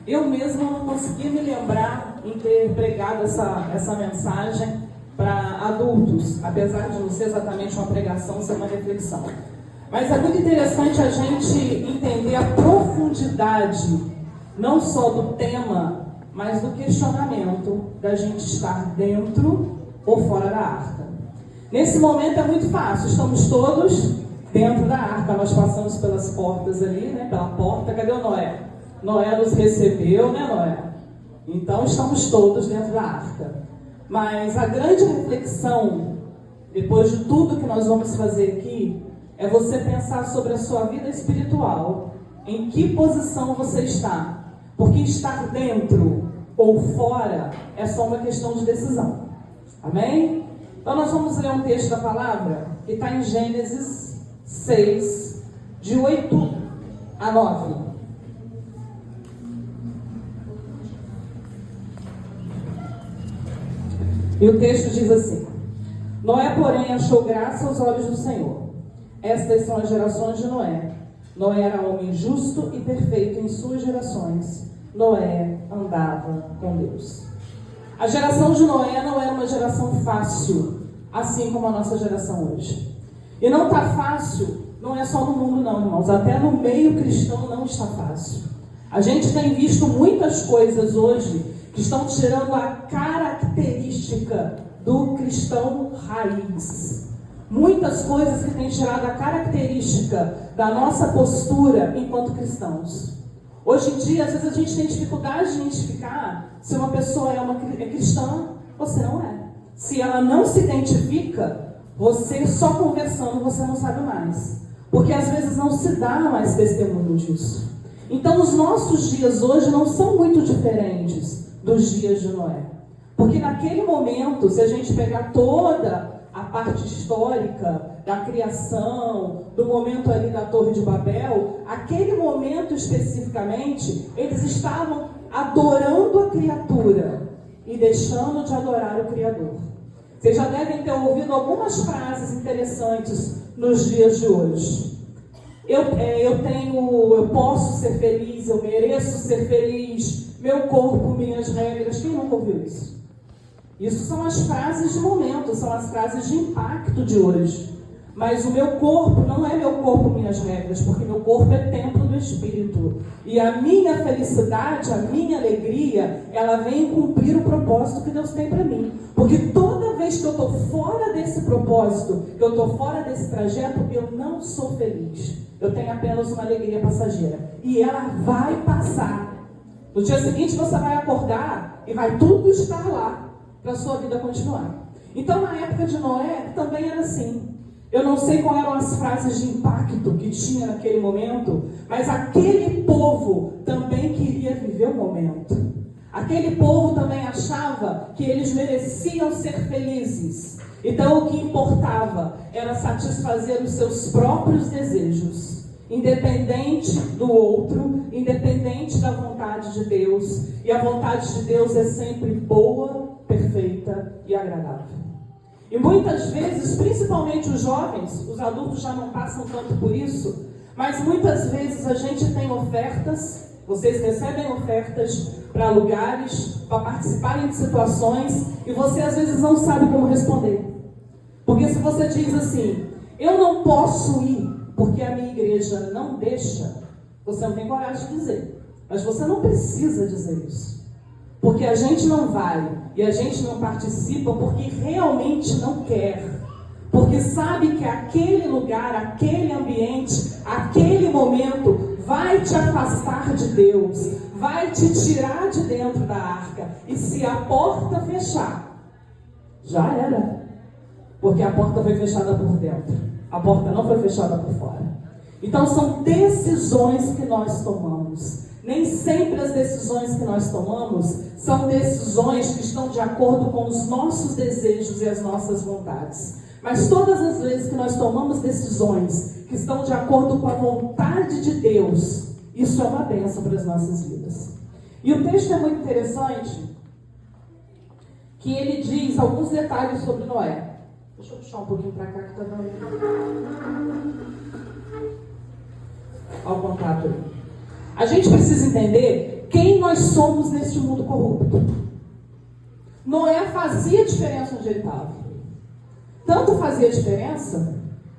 Eu mesma não conseguia me lembrar em ter pregado essa mensagem para adultos, apesar de não ser exatamente uma pregação, ser uma reflexão. Mas é muito interessante a gente entender a profundidade, não só do tema, mas do questionamento da gente estar dentro ou fora da arca. Nesse momento é muito fácil, estamos todos dentro da arca, nós passamos pelas portas ali, né? Pela porta, cadê o Noé? Noé nos recebeu, né, Noé? Então estamos todos dentro da arca. Mas a grande reflexão, depois de tudo que nós vamos fazer aqui, é você pensar sobre a sua vida espiritual. Em que posição você está? Porque estar dentro ou fora é só uma questão de decisão. Amém? Então nós vamos ler um texto da palavra que está em Gênesis 6, de 8 a 9. E o texto diz assim: Noé, porém, achou graça aos olhos do Senhor. Estas são as gerações de Noé. Noé era homem justo e perfeito em suas gerações. Noé andava com Deus. A geração de Noé não era uma geração fácil, assim como a nossa geração hoje. E não está fácil, não é só no mundo não, irmãos. Até no meio cristão não está fácil. A gente tem visto muitas coisas hoje que estão tirando a característica do cristão raiz. Muitas coisas que têm tirado a característica da nossa postura enquanto cristãos. Hoje em dia, às vezes a gente tem dificuldade de identificar se uma pessoa é cristã ou se não é. Se ela não se identifica, você só conversando, você não sabe mais. Porque às vezes não se dá mais testemunho disso. Então os nossos dias hoje não são muito diferentes dos dias de Noé. Porque naquele momento, se a gente pegar toda a parte histórica da criação, do momento ali da Torre de Babel, aquele momento especificamente, eles estavam adorando a criatura e deixando de adorar o Criador. Vocês já devem ter ouvido algumas frases interessantes nos dias de hoje. Eu posso ser feliz, eu mereço ser feliz, meu corpo, minhas regras. Quem nunca ouviu isso? Isso são as frases de momento, são as frases de impacto de hoje. Mas o meu corpo não é meu corpo, minhas regras, porque meu corpo é templo do Espírito. E a minha felicidade, a minha alegria, ela vem cumprir o propósito que Deus tem para mim. Porque toda vez que eu estou fora desse propósito, que eu estou fora desse trajeto, eu não sou feliz. Eu tenho apenas uma alegria passageira. E ela vai passar. No dia seguinte você vai acordar e vai tudo estar lá para a sua vida continuar. Então na época de Noé também era assim. Eu não sei quais eram as frases de impacto que tinha naquele momento, mas aquele povo também queria viver o momento. Aquele povo também achava que eles mereciam ser felizes. Então o que importava era satisfazer os seus próprios desejos, independente do outro, independente da vontade de Deus. E a vontade de Deus é sempre boa, perfeita e agradável. E muitas vezes, principalmente os jovens, os adultos já não passam tanto por isso, mas muitas vezes a gente tem ofertas, vocês recebem ofertas para lugares, para participarem de situações, e você às vezes não sabe como responder. Porque se você diz assim, eu não posso ir, porque a minha igreja não deixa, você não tem coragem de dizer. Mas você não precisa dizer isso. Porque a gente não vai e a gente não participa porque realmente não quer. Porque sabe que aquele lugar, aquele ambiente, aquele momento vai te afastar de Deus, vai te tirar de dentro da arca. E se a porta fechar, já era. Porque a porta foi fechada por dentro. A porta não foi fechada por fora. Então são decisões que nós tomamos. Nem sempre as decisões que nós tomamos são decisões que estão de acordo com os nossos desejos e as nossas vontades. Mas todas as vezes que nós tomamos decisões que estão de acordo com a vontade de Deus, isso é uma bênção para as nossas vidas. E o texto é muito interessante, que ele diz alguns detalhes sobre Noé. Deixa eu puxar um pouquinho para cá que está dando. Olha o contato aí. A gente precisa entender quem nós somos neste mundo corrupto. Noé fazia diferença onde ele estava. Tanto fazia diferença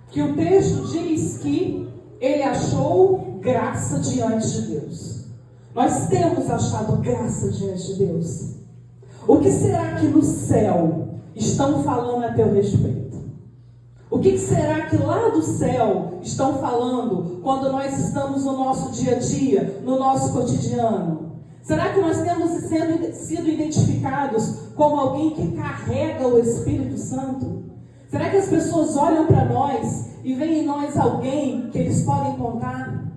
que o texto diz que ele achou graça diante de Deus. Nós temos achado graça diante de Deus. O que será que no céu estão falando a teu respeito? O que será que lá do céu estão falando quando nós estamos no nosso dia a dia, no nosso cotidiano? Será que nós temos sido identificados como alguém que carrega o Espírito Santo? Será que as pessoas olham para nós e veem em nós alguém que eles podem contar?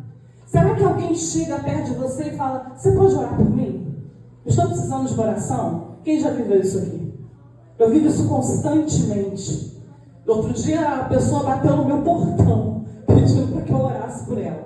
Será que alguém chega perto de você e fala: você pode orar por mim? Eu estou precisando de oração? Quem já viveu isso aqui? Eu vivo isso constantemente. Outro dia a pessoa bateu no meu portão pedindo para que eu orasse por ela.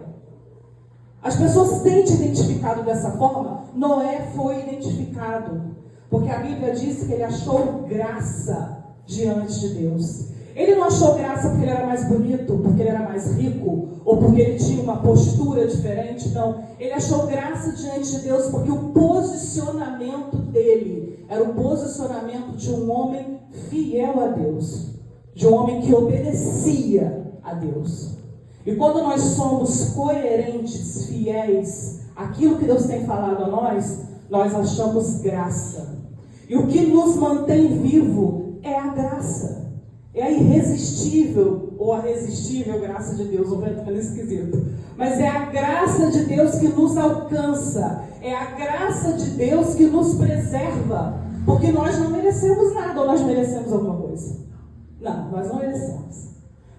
As pessoas têm te identificado dessa forma. Noé foi identificado, porque a Bíblia diz que ele achou graça diante de Deus. Ele não achou graça porque ele era mais bonito, porque ele era mais rico, ou porque ele tinha uma postura diferente, não. Ele achou graça diante de Deus porque o posicionamento dele era o posicionamento de um homem fiel a Deus, de um homem que obedecia a Deus. E quando nós somos coerentes, fiéis àquilo que Deus tem falado a nós, nós achamos graça. E o que nos mantém vivo é a graça. É a irresistível ou a resistível graça de Deus, não vai ficar esquisito. Mas é a graça de Deus que nos alcança. É a graça de Deus que nos preserva. Porque nós não merecemos nada, ou nós merecemos alguma coisa? Não, nós não merecemos.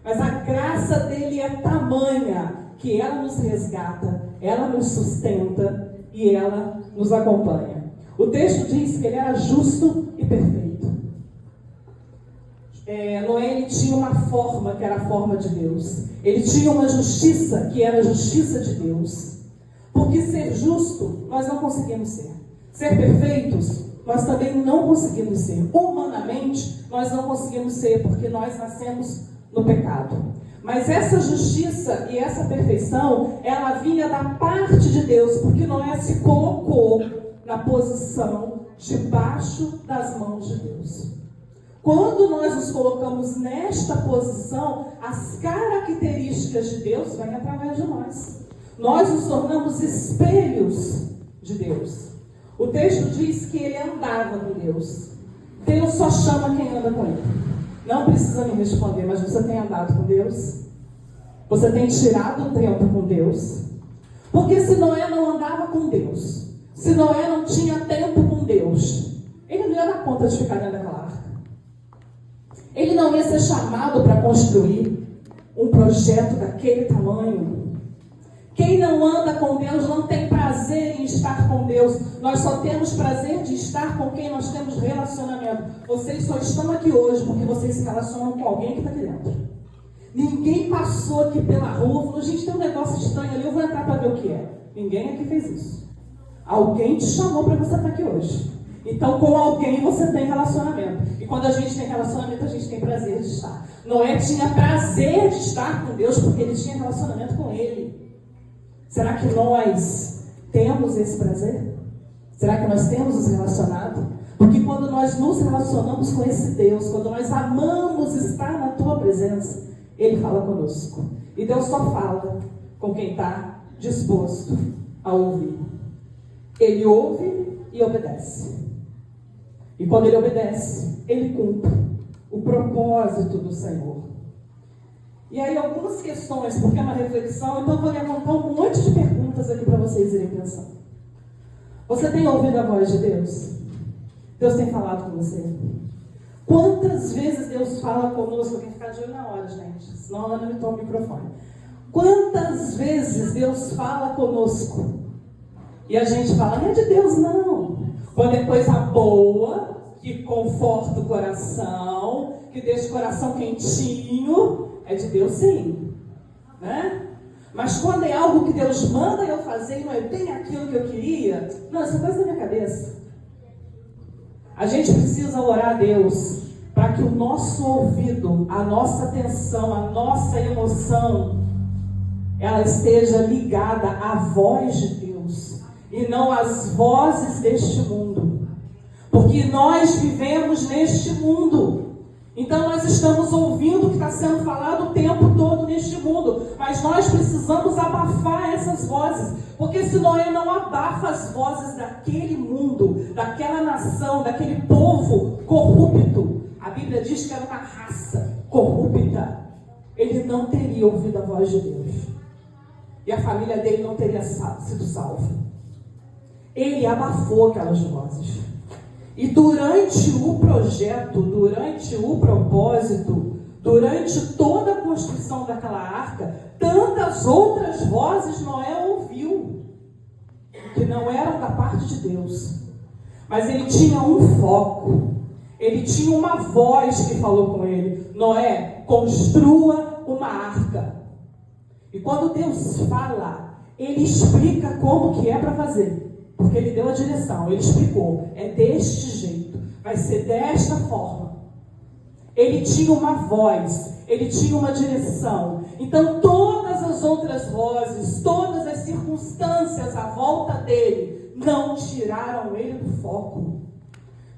Mas a graça dele é tamanha que ela nos resgata, ela nos sustenta e ela nos acompanha. O texto diz que ele era justo e perfeito. Noé, ele tinha uma forma que era a forma de Deus. Ele tinha uma justiça que era a justiça de Deus. Porque ser justo, nós não conseguimos ser. Ser perfeitos, nós também não conseguimos ser. Humanamente, nós não conseguimos ser, porque nós nascemos no pecado. Mas essa justiça e essa perfeição, ela vinha da parte de Deus, porque Noé se colocou na posição debaixo das mãos de Deus. Quando nós nos colocamos nesta posição, as características de Deus vêm através de nós. Nós nos tornamos espelhos de Deus. O texto diz que ele andava com Deus. Deus só chama quem anda com ele. Não precisa me responder, mas você tem andado com Deus? Você tem tirado o tempo com Deus? Porque se Noé não andava com Deus, se Noé não tinha tempo com Deus, ele não ia dar conta de ficar dentro daquela arca. Ele não ia ser chamado para construir um projeto daquele tamanho. Quem não anda com Deus não tem prazer em estar com Deus. Nós só temos prazer de estar com quem nós temos relacionamento. Vocês só estão aqui hoje porque vocês se relacionam com alguém que está aqui dentro. Ninguém passou aqui pela rua e falou: gente, tem um negócio estranho ali, eu vou entrar para ver o que é. Ninguém aqui fez isso. Alguém te chamou para você estar aqui hoje. Então, com alguém você tem relacionamento. E quando a gente tem relacionamento, a gente tem prazer de estar. Noé tinha prazer de estar com Deus porque ele tinha relacionamento com Ele. Será que nós temos esse prazer? Será que nós temos nos relacionado? Porque quando nós nos relacionamos com esse Deus, quando nós amamos estar na Tua presença, Ele fala conosco. E Deus só fala com quem está disposto a ouvir. Ele ouve e obedece. E quando ele obedece, ele cumpre o propósito do Senhor. E aí algumas questões, porque é uma reflexão, então eu vou levantar um monte de perguntas aqui para vocês irem pensando. Você tem ouvido a voz de Deus? Deus tem falado com você? Quantas vezes Deus fala conosco? Tem que ficar de olho na hora, gente, senão ela não me toma o microfone. Quantas vezes Deus fala conosco? E a gente fala: não é de Deus não. Quando é coisa boa, que conforta o coração, que deixa o coração quentinho, é de Deus sim, né? Mas quando é algo que Deus manda eu fazer e não é bem aquilo que eu queria, não, isso é coisa da minha cabeça. A gente precisa orar a Deus para que o nosso ouvido, a nossa atenção, a nossa emoção, ela esteja ligada à voz de Deus. e não as vozes deste mundo. Porque nós vivemos neste mundo. Então nós estamos ouvindo o que está sendo falado o tempo todo neste mundo. Mas nós precisamos abafar essas vozes. Porque se Noé não abafa as vozes daquele mundo, daquela nação, daquele povo corrupto, a Bíblia diz que era uma raça corrupta, ele não teria ouvido a voz de Deus. E a família dele não teria sido salva. Ele abafou aquelas vozes. E durante o projeto, durante o propósito, durante toda a construção daquela arca, tantas outras vozes Noé ouviu, que não eram da parte de Deus. Mas ele tinha um foco, ele tinha uma voz que falou com ele: Noé, construa uma arca. E quando Deus fala, ele explica como que é para fazer. Porque ele deu a direção, ele explicou, é deste jeito, vai ser desta forma. Ele tinha uma voz, ele tinha uma direção. Então todas as outras vozes, todas as circunstâncias à volta dele, não tiraram ele do foco.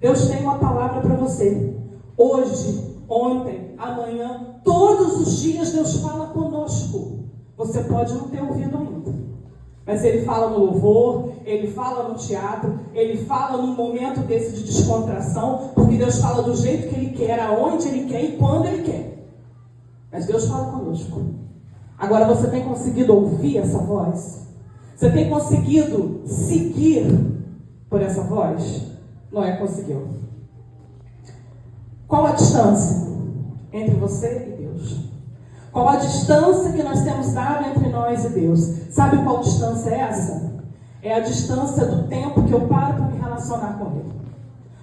Deus tem uma palavra para você. Hoje, ontem, amanhã, todos os dias Deus fala conosco. Você pode não ter ouvido ainda. Mas ele fala no louvor, ele fala no teatro, ele fala num momento desse de descontração, porque Deus fala do jeito que ele quer, aonde ele quer e quando ele quer. Mas Deus fala conosco. Agora você tem conseguido ouvir essa voz? Você tem conseguido seguir por essa voz? Noé conseguiu. Qual a distância entre você e Deus? Qual a distância que nós temos dado entre nós e Deus? Sabe qual distância é essa? É a distância do tempo que eu paro para me relacionar com Ele.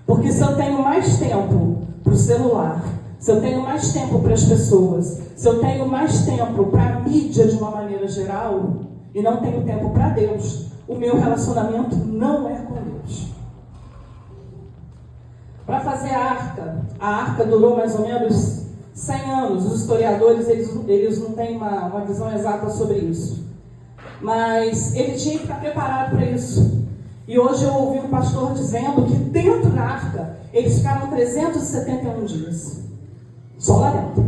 Porque se eu tenho mais tempo para o celular, se eu tenho mais tempo para as pessoas, se eu tenho mais tempo para a mídia de uma maneira geral, e não tenho tempo para Deus, o meu relacionamento não é com Deus. Para fazer a arca durou mais ou menos 100 anos. Os historiadores eles não têm uma visão exata sobre isso. Mas ele tinha que estar preparado para isso. E hoje eu ouvi um pastor dizendo que dentro da arca eles ficaram 371 dias. Só lá dentro.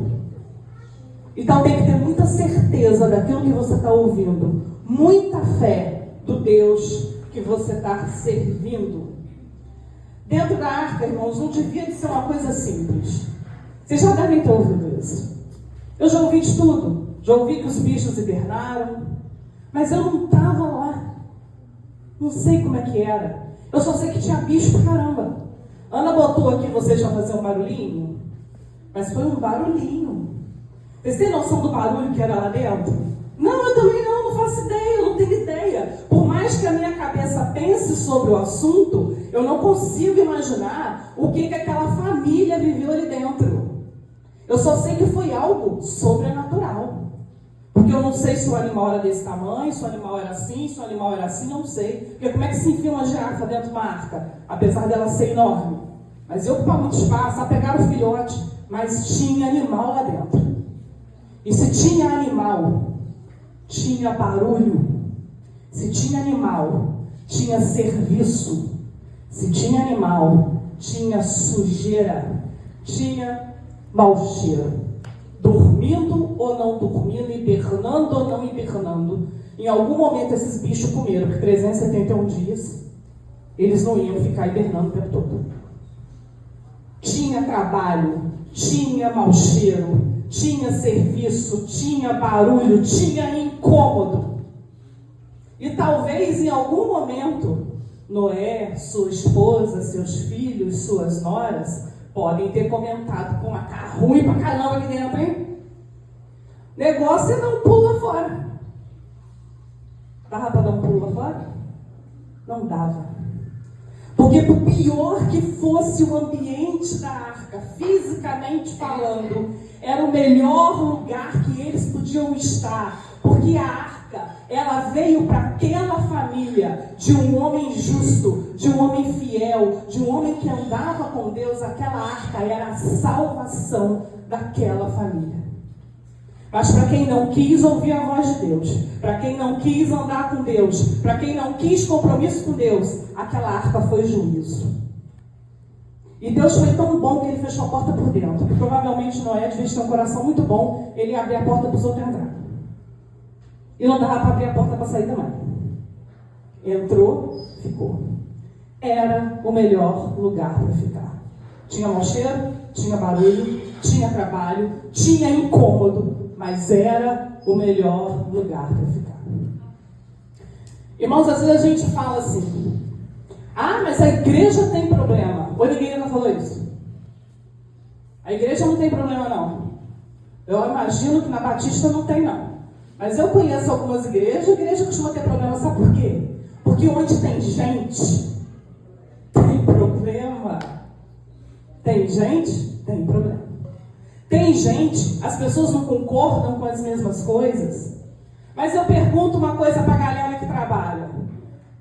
Então tem que ter muita certeza daquilo que você está ouvindo. Muita fé do Deus que você está servindo. Dentro da arca, irmãos, não devia de ser uma coisa simples. Vocês já devem ter ouvido isso. Eu já ouvi de tudo. Já ouvi que os bichos hibernaram. Mas eu não estava lá. Não sei como é que era. Eu só sei que tinha bicho pra caramba. Ana botou aqui vocês para fazer um barulhinho. Mas foi um barulhinho. Vocês têm noção do barulho que era lá dentro? Não, eu também não faço ideia. Eu não tenho ideia. Por mais que a minha cabeça pense sobre o assunto, eu não consigo imaginar o que aquela família viveu ali dentro. Eu só sei que foi algo sobrenatural. Porque eu não sei se o animal era desse tamanho, se o animal era assim, se o animal era assim, não sei. Porque como é que se enfia uma girafa dentro de uma arca? Apesar dela ser enorme. Mas eu ocupava muito espaço, a pegar o filhote, mas tinha animal lá dentro. E se tinha animal, tinha barulho. Se tinha animal, tinha serviço. Se tinha animal, tinha sujeira. Tinha mau cheiro. Dormindo ou não dormindo, hibernando ou não hibernando. Em algum momento esses bichos comeram, porque 371 dias, eles não iam ficar hibernando o tempo todo. Tinha trabalho, tinha mau cheiro, tinha serviço, tinha barulho, tinha incômodo. E talvez em algum momento, Noé, sua esposa, seus filhos, suas noras, podem ter comentado com uma cara ruim pra caramba aqui dentro, hein? Negócio é dar um pulo lá fora. Dava pra dar um pulo lá fora? Não dava. Porque por pior que fosse o ambiente da arca, fisicamente falando, era o melhor lugar que eles podiam estar. Porque a arca, ela veio para aquela família de um homem justo, de um homem fiel, de um homem que andava com Deus. Aquela arca era a salvação daquela família. Mas para quem não quis ouvir a voz de Deus, para quem não quis andar com Deus, para quem não quis compromisso com Deus, aquela arca foi juízo. E Deus foi tão bom que ele fechou a porta por dentro. Porque provavelmente Noé devia ter um coração muito bom, ele ia abrir a porta para os outros entrar. E não dava para abrir a porta para sair também. Entrou, ficou. Era o melhor lugar para ficar. Tinha mau cheiro, tinha barulho, tinha trabalho, tinha incômodo, mas era o melhor lugar para ficar. Irmãos, às vezes a gente fala assim: ah, mas a igreja tem problema. Ou ninguém ainda falou isso? A igreja não tem problema, não. Eu imagino que na Batista não tem, não. Mas eu conheço algumas igrejas, a igreja costuma ter problema, sabe por quê? Porque onde tem gente, tem problema. Tem gente, tem problema. Tem gente, as pessoas não concordam com as mesmas coisas. Mas eu pergunto uma coisa para a galera que trabalha.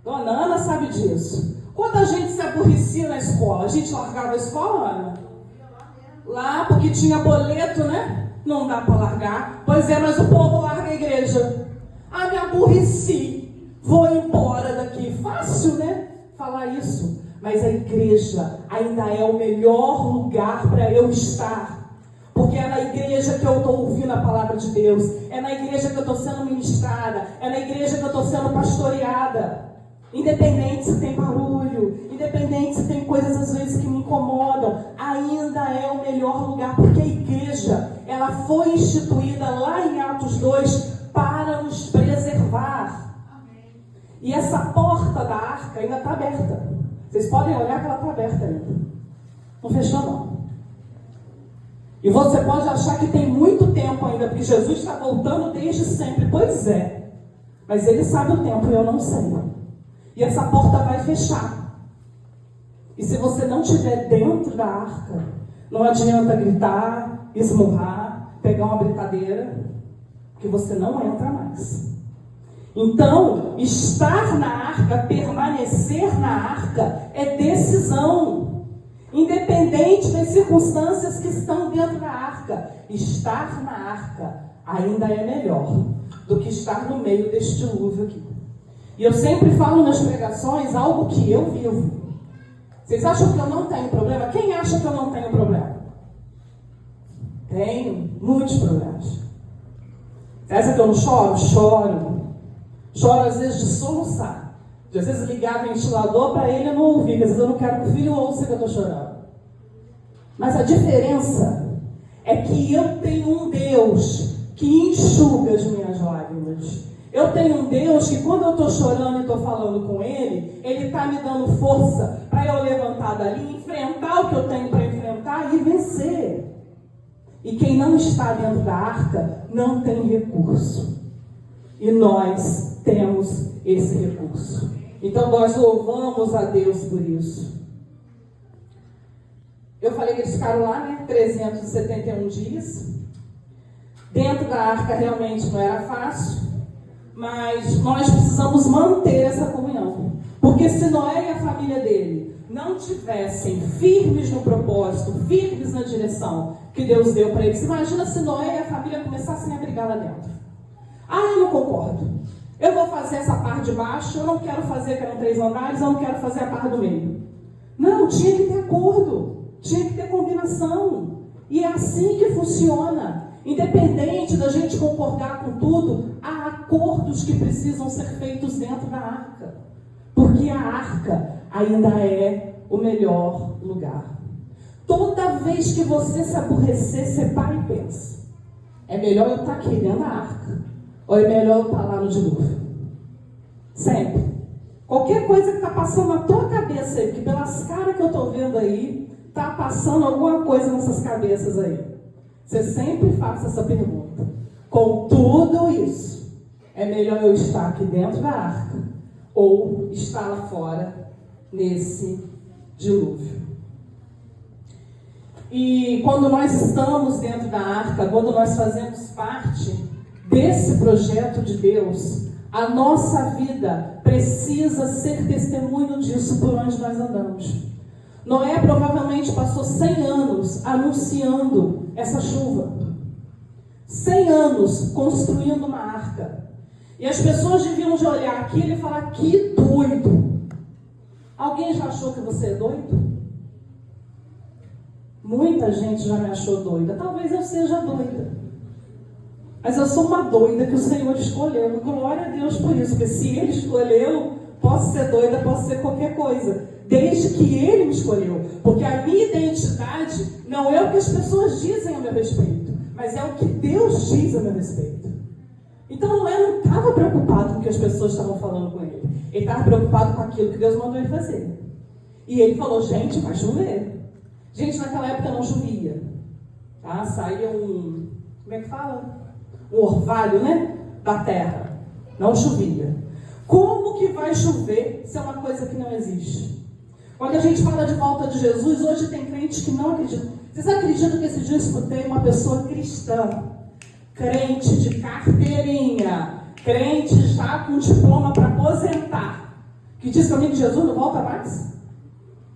Dona Ana sabe disso. Quando a gente se aborrecia na escola, a gente largava a escola, Ana? Lá, porque tinha boleto, né? Não dá para largar. Pois é, mas o povo larga a igreja. Ah, me aborreci. Vou embora daqui. Fácil, né? Falar isso. Mas a igreja ainda é o melhor lugar para eu estar. Porque é na igreja que eu estou ouvindo a palavra de Deus. É na igreja que eu estou sendo ministrada. É na igreja que eu estou sendo pastoreada. Independente se tem barulho, independente se tem coisas às vezes que me incomodam, ainda é o melhor lugar, porque a igreja, ela foi instituída lá em Atos 2 para nos preservar. Amém. E essa porta da arca ainda está aberta. Vocês podem olhar que ela está aberta ainda. Não fechou, não. E você pode achar que tem muito tempo ainda, porque Jesus está voltando desde sempre. Pois é. Mas ele sabe o tempo e eu não sei. E essa porta vai fechar. E se você não estiver dentro da arca, não adianta gritar, esmurrar, pegar uma brincadeira, que você não entra mais. Então, estar na arca, permanecer na arca, é decisão. Independente das circunstâncias que estão dentro da arca, estar na arca ainda é melhor do que estar no meio deste dilúvio aqui. E eu sempre falo nas pregações algo que eu vivo. Vocês acham que eu não tenho problema? Quem acha que eu não tenho problema? Tenho muitos problemas. Você acha que eu não choro? Choro. Choro às vezes de soluçar. De às vezes ligar o ventilador para ele e não ouvir. Às vezes eu não quero que o filho ouça que eu estou chorando. Mas a diferença é que eu tenho um Deus que enxuga as minhas lágrimas. Eu tenho um Deus que quando eu estou chorando e estou falando com Ele, Ele está me dando força para eu levantar dali, enfrentar o que eu tenho para enfrentar e vencer. E quem não está dentro da arca não tem recurso. E nós temos esse recurso. Então nós louvamos a Deus por isso. Eu falei que eles ficaram lá, né? 371 dias. Dentro da arca realmente não era fácil. Mas nós precisamos manter essa comunhão. Porque se Noé e a família dele não tivessem firmes no propósito, firmes na direção que Deus deu para eles, imagina se Noé e a família começassem a brigar lá dentro. Ah, eu não concordo. Eu vou fazer essa parte de baixo, eu não quero fazer que eram 3 andares, eu não quero fazer a parte do meio. Não, tinha que ter acordo, tinha que ter combinação. E é assim que funciona. Independente da gente concordar com tudo, há acordos que precisam ser feitos dentro da arca. Porque a arca ainda é o melhor lugar. Toda vez que você se aborrecer, você para e pensa: é melhor eu estar aqui dentro da arca, ou é melhor eu estar lá no dilúvio? Sempre. Qualquer coisa que está passando na tua cabeça aí, porque pelas caras que eu estou vendo aí, está passando alguma coisa nessas cabeças aí. Você sempre faz essa pergunta. Com tudo isso, é melhor eu estar aqui dentro da arca ou estar lá fora nesse dilúvio? E quando nós estamos dentro da arca, quando nós fazemos parte desse projeto de Deus, a nossa vida precisa ser testemunho disso por onde nós andamos. Noé provavelmente passou 100 anos anunciando essa chuva. 100 anos construindo uma arca. E as pessoas deviam de olhar aquilo e falar, que doido. Alguém já achou que você é doido? Muita gente já me achou doida. Talvez eu seja doida. Mas eu sou uma doida que o Senhor escolheu. Glória a Deus por isso. Porque se Ele escolheu, posso ser doida, posso ser qualquer coisa. Desde que Ele me escolheu. Porque a minha identidade não é o que as pessoas dizem a meu respeito. Mas é o que Deus diz a meu respeito. Então Noé não estava preocupado com o que as pessoas estavam falando com ele. Ele estava preocupado com aquilo que Deus mandou ele fazer. E ele falou, gente, vai chover. Gente, naquela época não chovia. Tá? Saía como é que fala? Um orvalho, né? Da terra. Não chovia. Como que vai chover se é uma coisa que não existe? Quando a gente fala de volta de Jesus, hoje tem crentes que não acreditam. Vocês acreditam que esse dia eu escutei uma pessoa cristã, crente de carteirinha, crente já com diploma para aposentar, que disse para mim que Jesus não volta mais?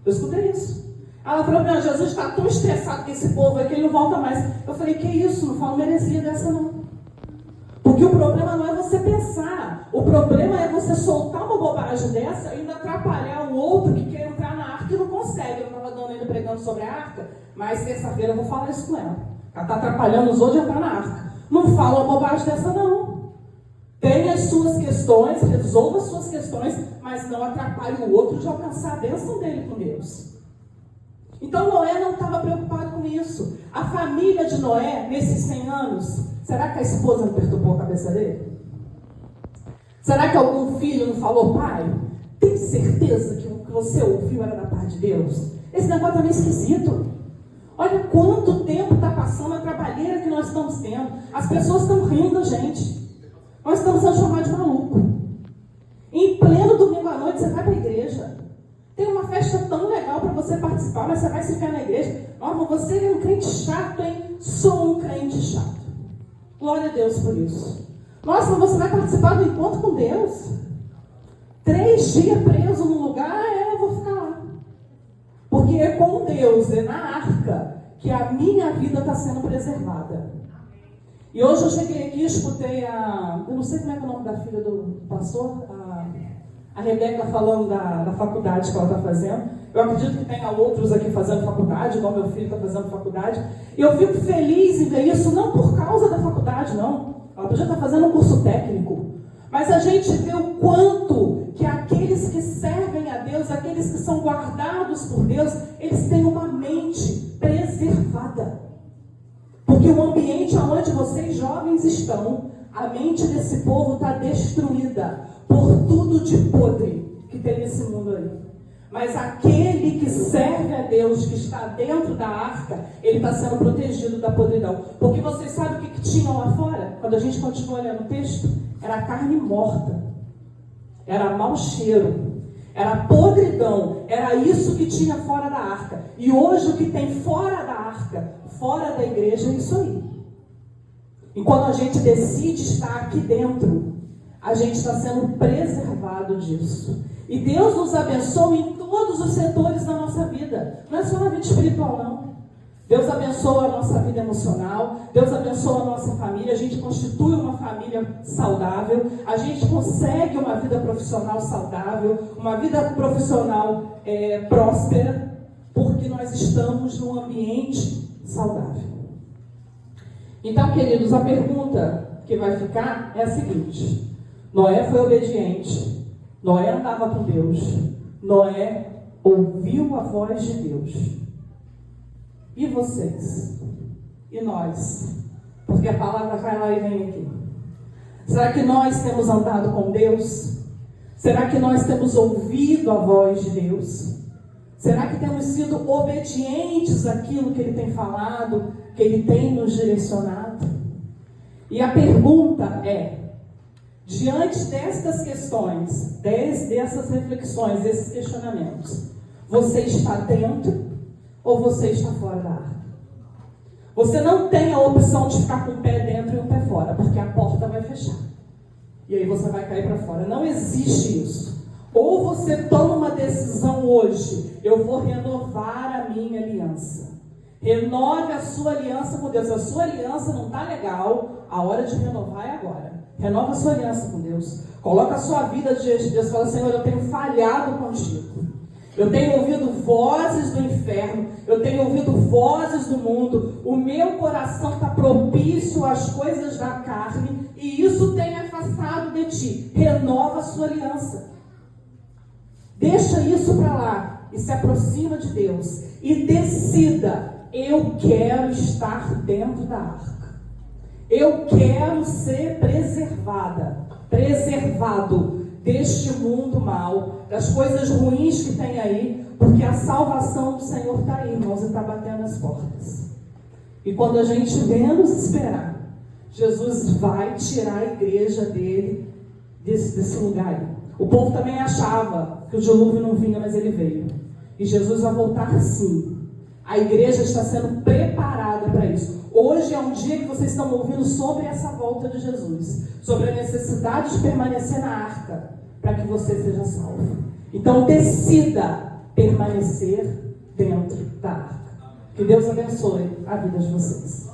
Eu escutei isso. Ela falou, meu, Jesus está tão estressado com esse povo aí que ele não volta mais. Eu falei, que isso? Não falo merecia dessa não. Porque o problema não é você pensar. O problema é você soltar uma bobagem dessa e ainda atrapalhar o outro que quer entrar na arca e não consegue. Eu estava dando ainda pregando sobre a arca, mas terça-feira eu vou falar isso com ela. Ela está atrapalhando os outros de entrar na arca. Não fala uma bobagem dessa não. Tenha as suas questões, resolva as suas questões, mas não atrapalhe o outro de alcançar a bênção dele com Deus. Então Noé não estava preocupado com isso. A família de Noé, nesses 100 anos, será que a esposa não perturbou a cabeça dele? Será que algum filho não falou, pai, tem certeza que o que você ouviu era da parte de Deus? Esse negócio está meio esquisito. Olha quanto tempo está passando, a trabalheira que nós estamos tendo. As pessoas estão rindo da gente. Nós estamos sendo chamados de maluco. Em pleno domingo à noite, você vai para a igreja. Tem uma festa tão legal para você participar, mas você vai se ficar na igreja. Ó, você é um crente chato, hein? Sou um crente chato. Glória a Deus por isso. Nossa, mas você vai participar do encontro com Deus? 3 dias preso num lugar, eu vou ficar lá. Porque é com Deus, é na arca, que a minha vida está sendo preservada. E hoje eu cheguei aqui e escutei eu não sei como é que é o nome da filha do pastor, a Rebeca falando da faculdade que ela está fazendo. Eu acredito que tenha outros aqui fazendo faculdade, igual meu filho está fazendo faculdade. E eu fico feliz em ver isso, não por causa da faculdade, não. Ela podia estar fazendo um curso técnico. Mas a gente vê o quanto que aqueles que servem a Deus, aqueles que são guardados por Deus, eles têm uma mente preservada. Porque o ambiente onde vocês jovens estão, a mente desse povo está destruída por tudo de podre que tem nesse mundo aí. Mas aquele que serve a Deus, que está dentro da arca, ele está sendo protegido da podridão. Porque vocês sabem o que tinham lá fora? Quando a gente continua olhando o texto, era carne morta, era mau cheiro, era podridão, era isso que tinha fora da arca. E hoje o que tem fora da arca, fora da igreja, é isso aí. E quando a gente decide estar aqui dentro, a gente está sendo preservado disso. E Deus nos abençoa em todos os setores da nossa vida. Não é só na vida espiritual, não. Deus abençoa a nossa vida emocional. Deus abençoa a nossa família. A gente constitui uma família saudável. A gente consegue uma vida profissional saudável. Uma vida profissional próspera. Porque nós estamos num ambiente saudável. Então, queridos, a pergunta que vai ficar é a seguinte. Noé foi obediente. Noé andava com Deus. Noé ouviu a voz de Deus. E vocês? E nós? Porque a palavra vai lá e vem aqui. Será que nós temos andado com Deus? Será que nós temos ouvido a voz de Deus? Será que temos sido obedientes àquilo que Ele tem falado, que Ele tem nos direcionado? E a pergunta é, diante destas questões, dessas reflexões, desses questionamentos, você está dentro ou você está fora da arca? Você não tem a opção de ficar com o pé dentro e o pé fora, porque a porta vai fechar. E aí você vai cair para fora. Não existe isso. Ou você toma uma decisão hoje, eu vou renovar a minha aliança. Renove a sua aliança com Deus. A sua aliança não está legal, a hora de renovar é agora. Renova a sua aliança com Deus. Coloca a sua vida diante de Deus. Fala, Senhor, eu tenho falhado contigo. Eu tenho ouvido vozes do inferno. Eu tenho ouvido vozes do mundo. O meu coração está propício às coisas da carne. E isso tem afastado de ti. Renova a sua aliança. Deixa isso para lá. E se aproxima de Deus. E decida. Eu quero estar dentro da arca. Eu quero ser preservado deste mundo mal, das coisas ruins que tem aí, porque a salvação do Senhor está aí, irmãos, e está batendo as portas. E quando a gente menos esperar, Jesus vai tirar a igreja dele desse lugar aí. O povo também achava que o dilúvio não vinha, mas ele veio. E Jesus vai voltar sim. A igreja está sendo preparada para isso. Hoje é um dia que vocês estão ouvindo sobre essa volta de Jesus, sobre a necessidade de permanecer na arca, para que você seja salvo. Então decida permanecer dentro da arca. Que Deus abençoe a vida de vocês.